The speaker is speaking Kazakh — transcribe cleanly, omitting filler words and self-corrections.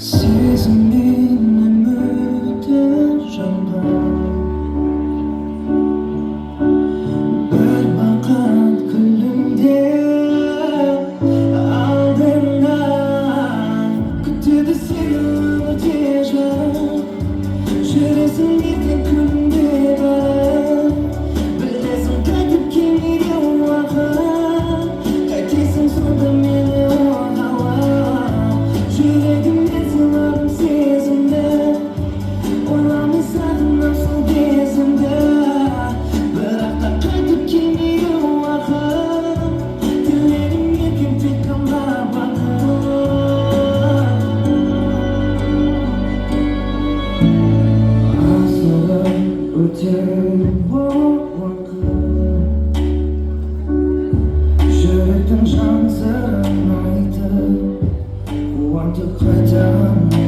сезіммен үміті жанған бір бақыт күлімде алдыңнан күтеді сені өте жан жүресің ертең күнде бәрі білесің қайтып келмейді уақыт қайтесің сонда мені ойлауға жүрегіммен сыйладым сезімді ойламай сағынам сол кезімді бірақ та қайтып келмейді уақыт тілегім еркем тек қана бақыт асырып өтер уақыт жүректің жан сырын айтып қуантып қайтамын